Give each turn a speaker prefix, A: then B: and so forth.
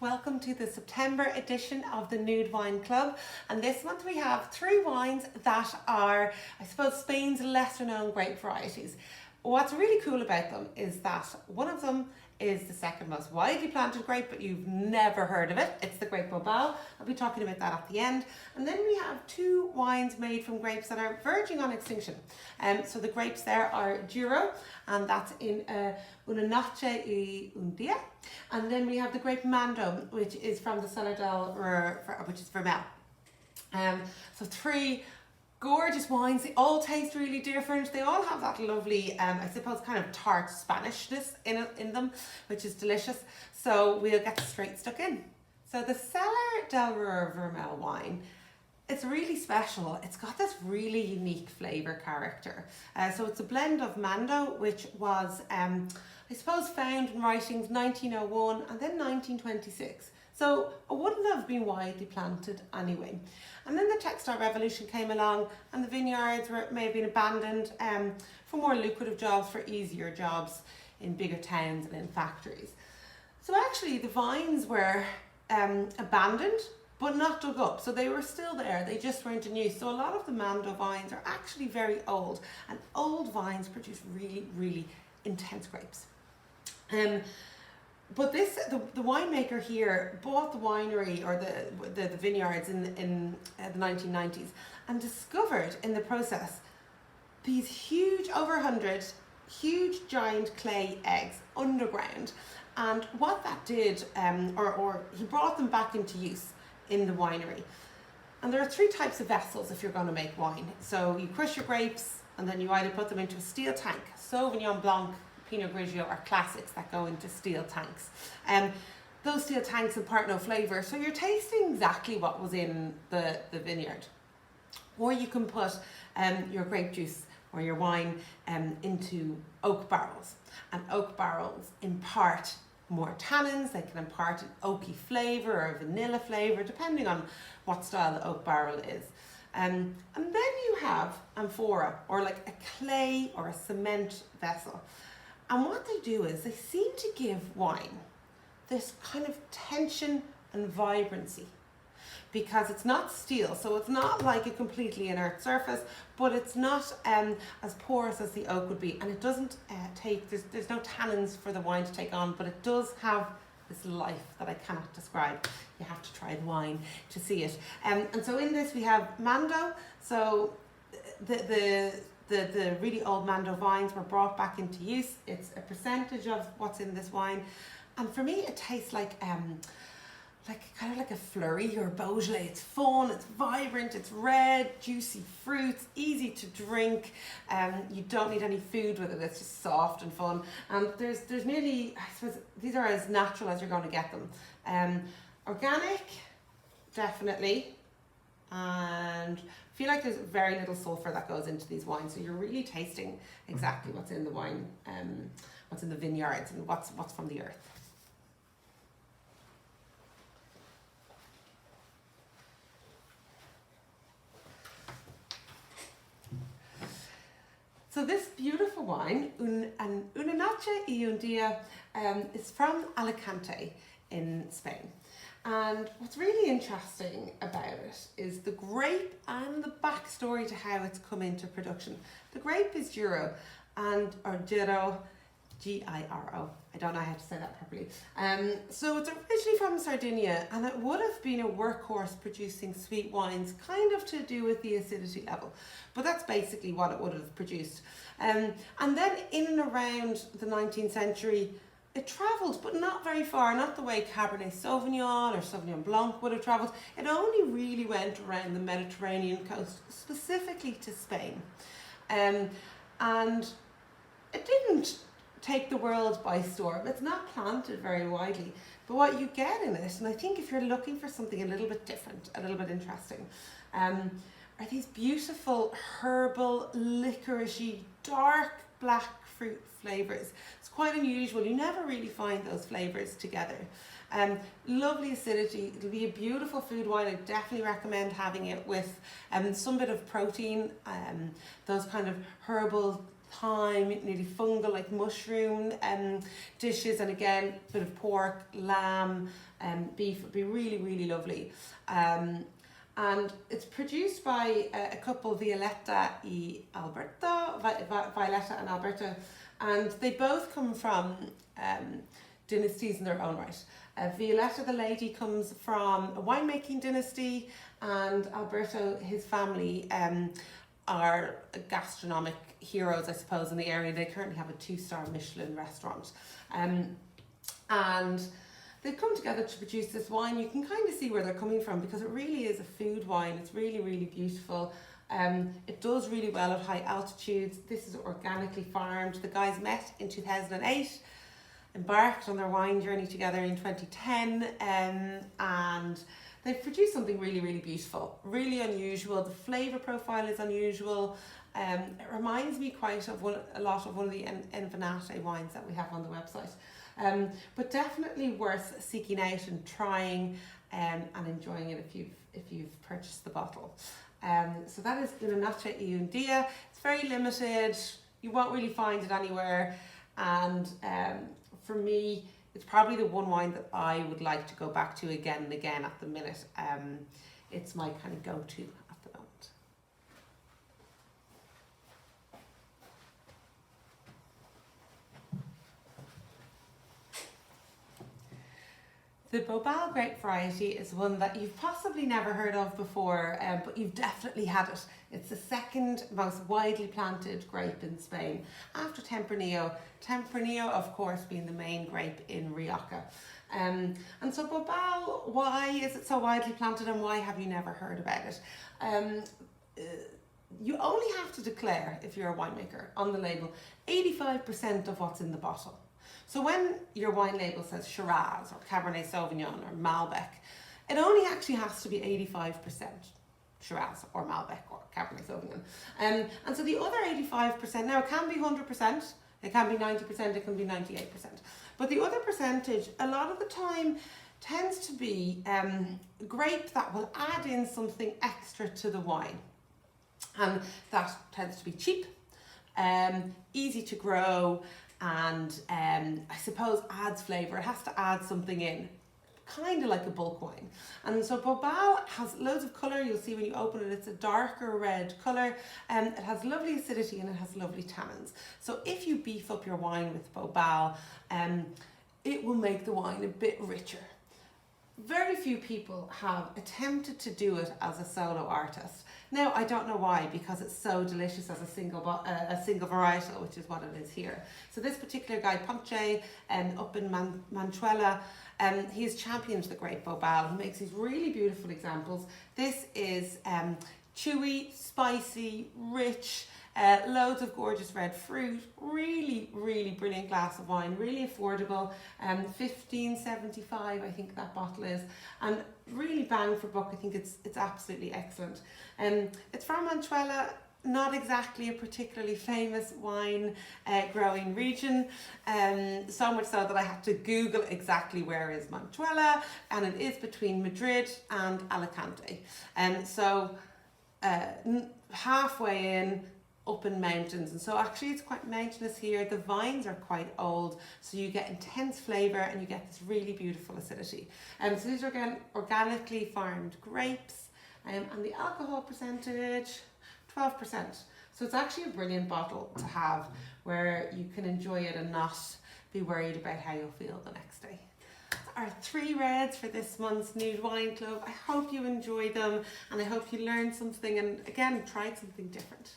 A: Welcome to the September edition of the Nude Wine Club, and this month we have 3 wines that are, I suppose, Spain's lesser known grape varieties. What's really cool about them is that one of them is the second most widely planted grape, but you've never heard of it. It's the grape Bobal. I'll be talking about that at the end. And then we have 2 wines made from grapes that are verging on extinction. So the grapes there are Duro, and that's in Una Noche y un Día. And then we have the grape Mando, which is from the Cellar del which is Vermel. So 3 gorgeous wines. They all taste really different. They all have that lovely, I suppose, kind of tart Spanishness in them, which is delicious. So we'll get straight stuck in. So the Cellar del Vermel wine, it's really special. It's got this really unique flavour character. So it's a blend of Mando, which was, I suppose, found in writings 1901 and then 1926. So it wouldn't have been widely planted anyway. And then the textile revolution came along and the vineyards may have been abandoned for more lucrative jobs, for easier jobs in bigger towns and in factories. So actually the vines were abandoned but not dug up. So they were still there, they just weren't in use. So a lot of the Mando vines are actually very old, and old vines produce really, really intense grapes. But the winemaker here bought the winery or the vineyards in the 1990s and discovered in the process these huge, over 100, huge giant clay eggs underground. And what that did, or he brought them back into use in the winery. And there are 3 types of vessels if you're going to make wine. So you crush your grapes and then you either put them into a steel tank, Sauvignon Blanc, Pinot Grigio are classics that go into steel tanks. Those steel tanks impart no flavour, so you're tasting exactly what was in the vineyard. Or you can put your grape juice or your wine into oak barrels, and oak barrels impart more tannins. They can impart an oaky flavour or a vanilla flavour depending on what style the oak barrel is. And then you have amphora, or like a clay or a cement vessel. And what they do is they seem to give wine this kind of tension and vibrancy, because it's not steel, so it's not like a completely inert surface, but it's not as porous as the oak would be, and it doesn't there's no tannins for the wine to take on, but it does have this life that I cannot describe. You have to try the wine to see it. And so in this we have Mando. So the really old Mando vines were brought back into use. It's a percentage of what's in this wine, and for me it tastes like kind of like a flurry or Beaujolais. It's fun, it's vibrant, it's red, juicy fruits, easy to drink. You don't need any food with it. It's just soft and fun. And there's nearly, I suppose, these are as natural as you're going to get them. Organic, definitely, and I feel like there's very little sulfur that goes into these wines, so you're really tasting exactly what's in the wine, what's in the vineyards, and what's from the earth. So this beautiful wine, Una Noche y un Día, is from Alicante in Spain. And what's really interesting about it is the grape and the backstory to how it's come into production. The grape is Duro, or Giro, Giro. I don't know how to say that properly. So it's originally from Sardinia, and it would have been a workhorse producing sweet wines, kind of to do with the acidity level. But that's basically what it would have produced. And then in and around the 19th century, it travelled, but not very far, not the way Cabernet Sauvignon or Sauvignon Blanc would have travelled. It only really went around the Mediterranean coast, specifically to Spain. And it didn't take the world by storm. It's not planted very widely, but what you get in it, and I think if you're looking for something a little bit different, a little bit interesting, are these beautiful herbal, licoricey, dark black fruit flavours. It's quite unusual. You never really find those flavours together. Lovely acidity. It'll be a beautiful food wine. I definitely recommend having it with some bit of protein, those kind of herbal thyme, nearly fungal, like mushroom dishes, and again, a bit of pork, lamb, beef would be really, really lovely. And it's produced by a couple, Violetta and Alberto, and they both come from dynasties in their own right. Violetta, the lady, comes from a winemaking dynasty, and Alberto, his family, are gastronomic heroes, I suppose, in the area. They currently have a 2-star Michelin restaurant. And they've come together to produce this wine. You can kind of see where they're coming from because it really is a food wine. It's really, really beautiful. It does really well at high altitudes. This is organically farmed. The guys met in 2008, embarked on their wine journey together in 2010, and they've produced something really, really beautiful, really unusual. The flavour profile is unusual. It reminds me quite of a lot of one of the Envenate wines that we have on the website. But definitely worth seeking out and trying and enjoying it if you've purchased the bottle. So that is Una Noche y un Dia. It's very limited. You won't really find it anywhere. And for me, it's probably the one wine that I would like to go back to again and again at the minute. It's my kind of go-to at the moment. The Bobal grape variety is one that you've possibly never heard of before, but you've definitely had it. It's the second most widely planted grape in Spain, after Tempranillo. Tempranillo, of course, being the main grape in Rioja. And so Bobal, why is it so widely planted and why have you never heard about it? You only have to declare, if you're a winemaker, on the label, 85% of what's in the bottle. So when your wine label says Shiraz or Cabernet Sauvignon or Malbec, it only actually has to be 85% Shiraz or Malbec or Cabernet Sauvignon. And so the other 85%, now it can be 100%, it can be 90%, it can be 98%. But the other percentage, a lot of the time, tends to be grape that will add in something extra to the wine. And that tends to be cheap, easy to grow, and I suppose adds flavour. It has to add something in, kind of like a bulk wine. And so Bobal has loads of colour. You'll see when you open it, it's a darker red colour, and it has lovely acidity and it has lovely tannins. So if you beef up your wine with Bobal, it will make the wine a bit richer. Very few people have attempted to do it as a solo artist. Now, I don't know why, because it's so delicious as a single varietal, which is what it is here. So this particular guy, Ponce, up in Manchuela, he's championed the grape Bobal. He makes these really beautiful examples. This is chewy, spicy, rich, loads of gorgeous red fruit, really, really brilliant glass of wine, really affordable, $15.75 I think that bottle is, and really bang for buck. I think it's absolutely excellent. It's from Manchuela, not exactly a particularly famous wine growing region, so much so that I had to Google exactly where is Manchuela, and it is between Madrid and Alicante. So halfway in, up in mountains, and so actually it's quite mountainous here. The vines are quite old, so you get intense flavour and you get this really beautiful acidity. So these are again organically farmed grapes, and the alcohol percentage 12%. So it's actually a brilliant bottle to have where you can enjoy it and not be worried about how you'll feel the next day. Our 3 reds for this month's Nude Wine Club. I hope you enjoyed them and I hope you learned something and again tried something different.